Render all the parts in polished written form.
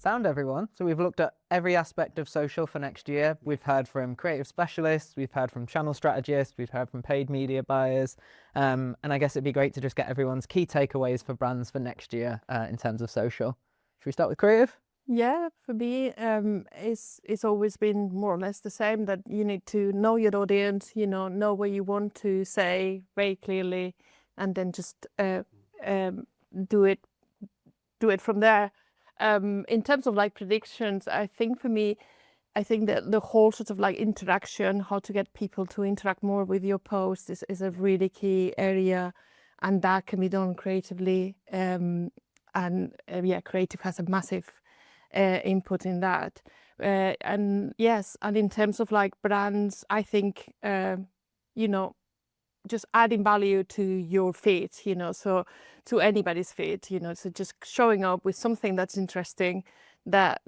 Sound, everyone. So we've looked at every aspect of social for next year. We've heard from creative specialists, we've heard from channel strategists, we've heard from paid media buyers. And I guess it'd be great to just get everyone's key takeaways for brands for next year in terms of social. Should we start with creative? Yeah, for me, it's always been more or less the same, that you need to know your audience, know what you want to say very clearly, and then just do it from there. In terms of like predictions, I think for me, I think that the whole sort of like interaction, how to get people to interact more with your posts is a really key area, and that can be done creatively. Creative has a massive input in that. And yes, and in terms of like brands, I think, just adding value to your feed, so to anybody's feed, so just showing up with something that's interesting, that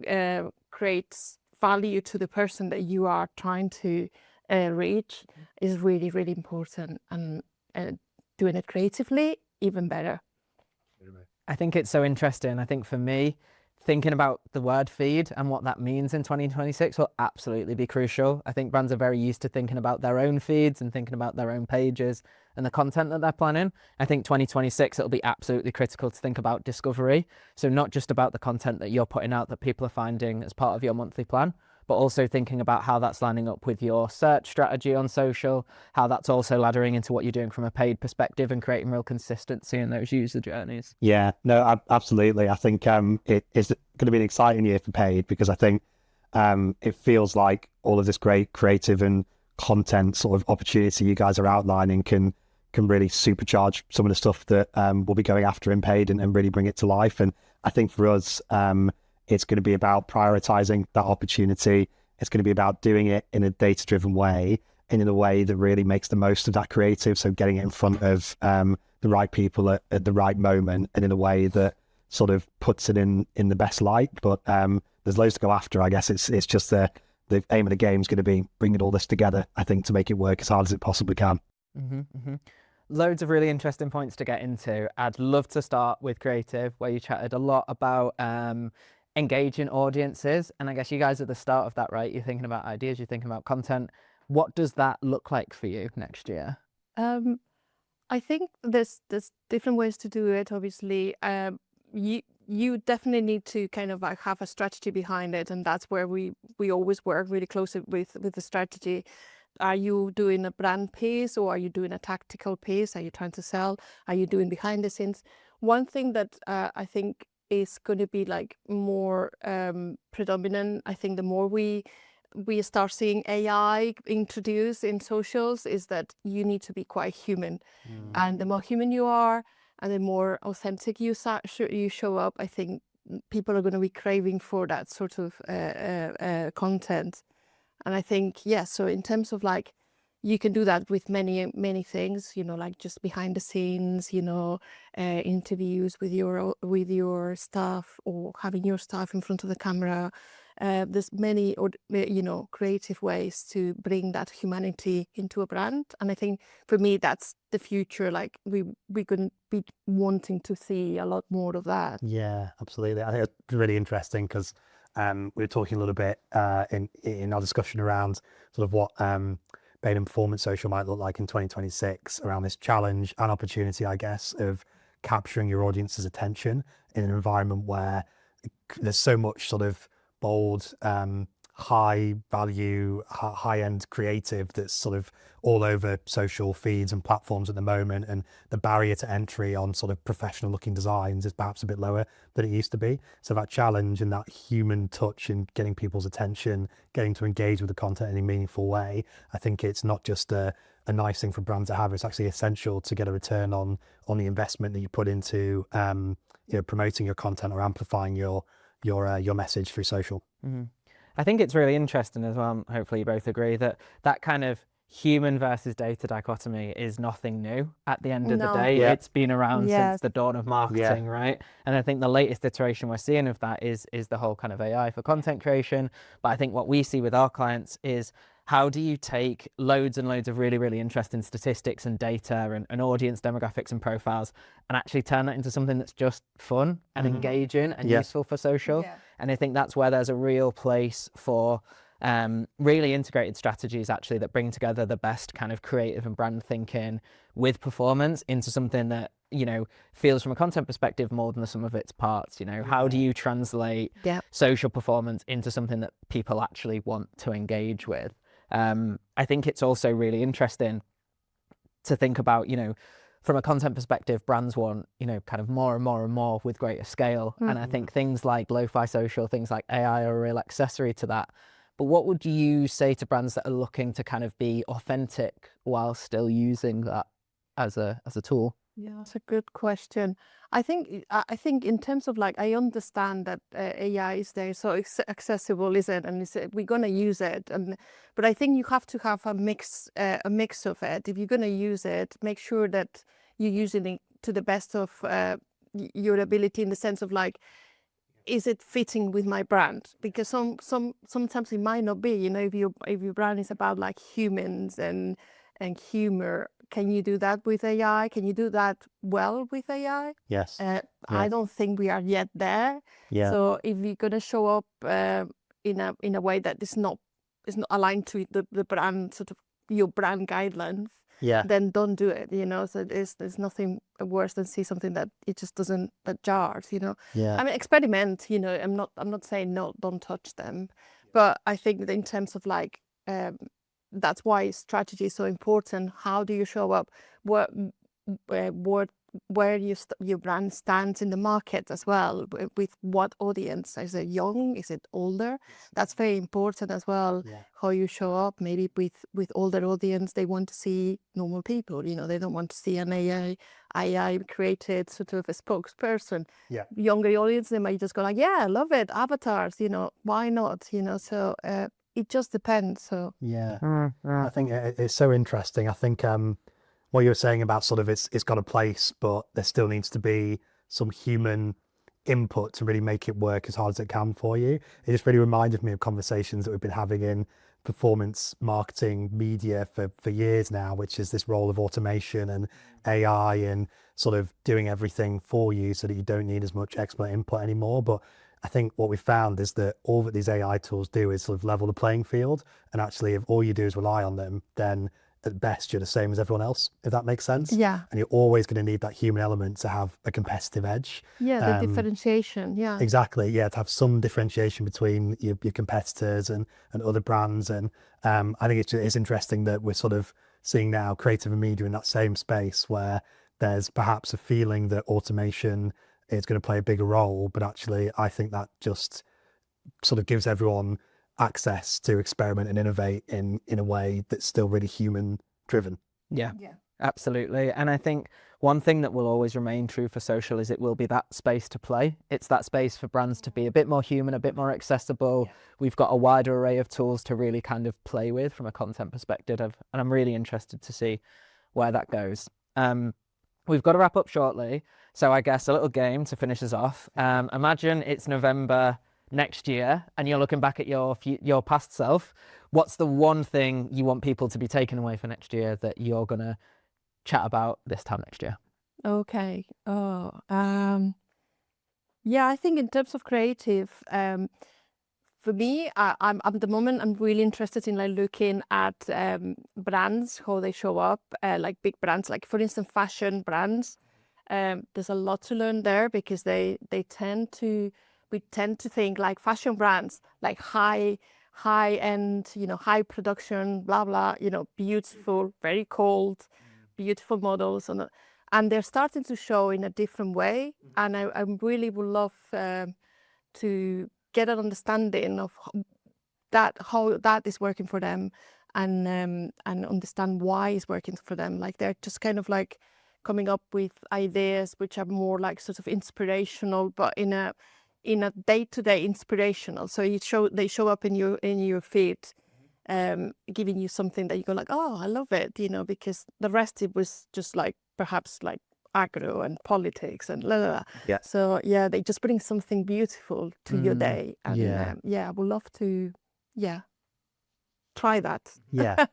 creates value to the person that you are trying to reach is really, really important, and doing it creatively, even better. I think it's so interesting. I think for me, thinking about the word feed and what that means in 2026 will absolutely be crucial. I think brands are very used to thinking about their own feeds and thinking about their own pages and the content that they're planning. I think 2026, it'll be absolutely critical to think about discovery. So not just about the content that you're putting out that people are finding as part of your monthly plan, but also thinking about how that's lining up with your search strategy on social, how that's also laddering into what you're doing from a paid perspective and creating real consistency in those user journeys. Yeah, no, absolutely. I think it is going to be an exciting year for paid, because I think it feels like all of this great creative and content sort of opportunity you guys are outlining can really supercharge some of the stuff that we'll be going after in paid and really bring it to life. And I think for us, it's going to be about prioritizing that opportunity. It's going to be about doing it in a data-driven way and in a way that really makes the most of that creative. So getting it in front of the right people at the right moment, and in a way that sort of puts it in the best light. But there's loads to go after. I guess it's just the aim of the game is going to be bringing all this together, I think, to make it work as hard as it possibly can. Loads of really interesting points to get into. I'd love to start with creative, where you chatted a lot about engaging audiences. And I guess you guys are the start of that, right? You're thinking about ideas, you're thinking about content. What does that look like for you next year? I think there's different ways to do it. Obviously, you definitely need to kind of like have a strategy behind it, and that's where we always work really closely with the strategy. Are you doing a brand piece, or are you doing a tactical piece? Are you trying to sell? Are you doing behind the scenes? One thing that I think is going to be like more predominant, I think the more we start seeing AI introduced in socials, is that you need to be quite human. And the more human you are, and the more authentic you show up, I think people are going to be craving for that sort of content. And I think, so in terms of like, you can do that with many things, like just behind the scenes, interviews with your staff, or having your staff in front of the camera. There's many, creative ways to bring that humanity into a brand. And I think for me, that's the future. Like we're going to be wanting to see a lot more of that. Yeah, absolutely. I think it's really interesting, because we were talking a little bit in our discussion around sort of what paid and performance social might look like in 2026, around this challenge and opportunity, I guess, of capturing your audience's attention in an environment where there's so much sort of bold, high value, high end creative that's sort of all over social feeds and platforms at the moment, and the barrier to entry on sort of professional looking designs is perhaps a bit lower than it used to be. So that challenge and that human touch in getting people's attention, getting to engage with the content in a meaningful way, I think it's not just a nice thing for brands to have, it's actually essential to get a return on the investment that you put into promoting your content or amplifying your message through social. I think it's really interesting as well, hopefully you both agree, that kind of human versus data dichotomy is nothing new at the end of the day. It's been around since the dawn of marketing, right? And I think the latest iteration we're seeing of that is the whole kind of AI for content creation. But I think what we see with our clients is how do you take loads and loads of really, really interesting statistics and data and audience demographics and profiles and actually turn that into something that's just fun and engaging and useful for social? Yeah. And I think that's where there's a real place for really integrated strategies actually that bring together the best kind of creative and brand thinking with performance into something that, you know, feels from a content perspective more than the sum of its parts. You know, how do you translate social performance into something that people actually want to engage with? I think it's also really interesting to think about, you know, from a content perspective, brands want, you know, kind of more and more and more with greater scale. And I think things like lo-fi social, things like AI are a real accessory to that. But what would you say to brands that are looking to kind of be authentic while still using that as a tool? Yeah, that's a good question. I think in terms of like, I understand that AI is there, so it's accessible, is it? And we're gonna use it, but I think you have to have a mix of it. If you're gonna use it, make sure that you're using it to the best of your ability, in the sense of like, is it fitting with my brand? Because sometimes it might not be. You know, if your brand is about like humans and humor, can you do that with AI? Can you do that well with AI? Yes. I don't think we are yet there. Yeah. So if you're gonna show up in a way that is not aligned to the brand, sort of your brand guidelines, then don't do it. You know, so there's nothing worse than see something that it just doesn't, that jars. You know. I mean, experiment. You know, I'm not saying no, don't touch them, but I think that in terms of like. That's why strategy is so important. How do you show up? Where your brand stands in the market as well, with what audience? Is it young? Is it older? That's very important as well. How you show up, maybe with older audience, they want to see normal people. You know, they don't want to see an AI created sort of a spokesperson. Younger audience, they might just go like, yeah, I love it, avatars. You know, why not? You know, so. It just depends. So I think it's so interesting. I think what you were saying about sort of it's got a place, but there still needs to be some human input to really make it work as hard as it can for you. It just really reminded me of conversations that we've been having in performance marketing media for years now, which is this role of automation and AI and sort of doing everything for you so that you don't need as much expert input anymore. But I think what we found is that all that these AI tools do is sort of level the playing field. And actually, if all you do is rely on them, then at best, you're the same as everyone else, if that makes sense. Yeah. And you're always going to need that human element to have a competitive edge. Yeah, the differentiation. Yeah. Exactly. Yeah, to have some differentiation between your competitors and other brands. And I think it's interesting that we're sort of seeing now creative and media in that same space where there's perhaps a feeling that automation is going to play a bigger role, but actually I think that just sort of gives everyone access to experiment and innovate in a way that's still really human driven. Yeah, absolutely. And I think one thing that will always remain true for social is it will be that space to play. It's that space for brands to be a bit more human, a bit more accessible. We've got a wider array of tools to really kind of play with from a content perspective, and I'm really interested to see where that goes. We've got to wrap up shortly, so I guess a little game to finish us off. Imagine it's November next year and you're looking back at your past self. What's the one thing you want people to be taken away for next year that you're going to chat about this time next year? Okay. Yeah, I think in terms of creative, for me, I'm at the moment, I'm really interested in like looking at brands, how they show up, like big brands, like for instance, fashion brands. There's a lot to learn there because we tend to think like fashion brands, like high end, you know, high production, blah, blah, you know, beautiful, very cold, beautiful models. And they're starting to show in a different way. And I really would love to get an understanding of how that is working for them, and understand why it's working for them. Like they're just kind of like coming up with ideas which are more like sort of inspirational, but in a day-to-day inspirational. So they show up in your feed, giving you something that you go like, oh, I love it, you know, because the rest it was just like perhaps like agro and politics and blah, blah, blah. Yeah. So yeah, they just bring something beautiful to your day. And I would love to, try that. Yeah.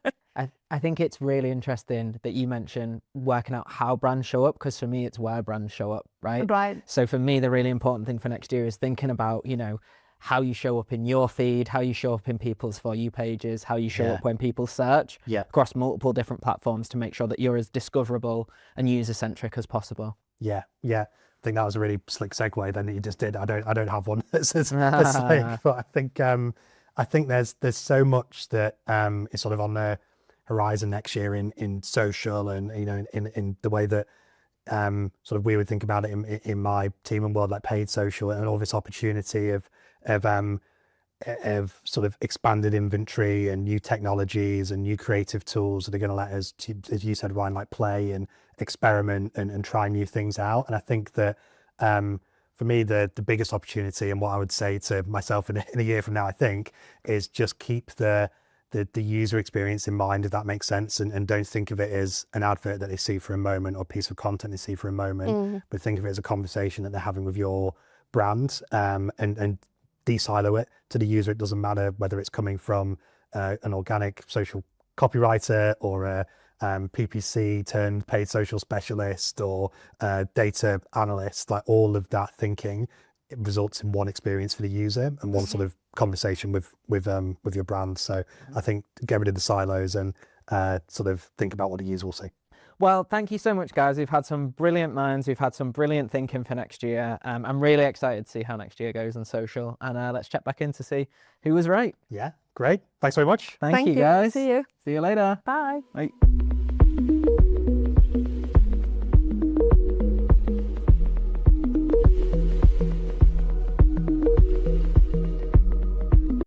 I think it's really interesting that you mentioned working out how brands show up, because for me, it's where brands show up, right? Right. So for me, the really important thing for next year is thinking about, you know, how you show up in your feed, how you show up in people's For You pages, how you show Yeah. up when people search Yeah. across multiple different platforms to make sure that you're as discoverable and user-centric as possible. Yeah. I think that was a really slick segue then that you just did. I don't have one that's as slick, but I think there's so much that is sort of on the horizon next year in social, and you know, in the way that sort of we would think about it in my team and world, like paid social, and all this opportunity of sort of expanded inventory and new technologies and new creative tools that are going to let us, as you said, Ryan, like play and experiment and try new things out. And I think that for me, the biggest opportunity, and what I would say to myself in a year from now, I think, is just keep the user experience in mind, if that makes sense, and don't think of it as an advert that they see for a moment or a piece of content they see for a moment, but think of it as a conversation that they're having with your brand, and de-silo it to the user. It doesn't matter whether it's coming from an organic social copywriter or a PPC turned paid social specialist or data analyst. Like, all of that thinking, it results in one experience for the user and one sort of conversation with your brand. So I think get rid of the silos and sort of think about what the user will see. Well, thank you so much, guys. We've had some brilliant minds. We've had some brilliant thinking for next year. I'm really excited to see how next year goes on social. And let's check back in to see who was right. Yeah, great. Thanks very much. Thank you, guys. See you. See you later. Bye. Bye.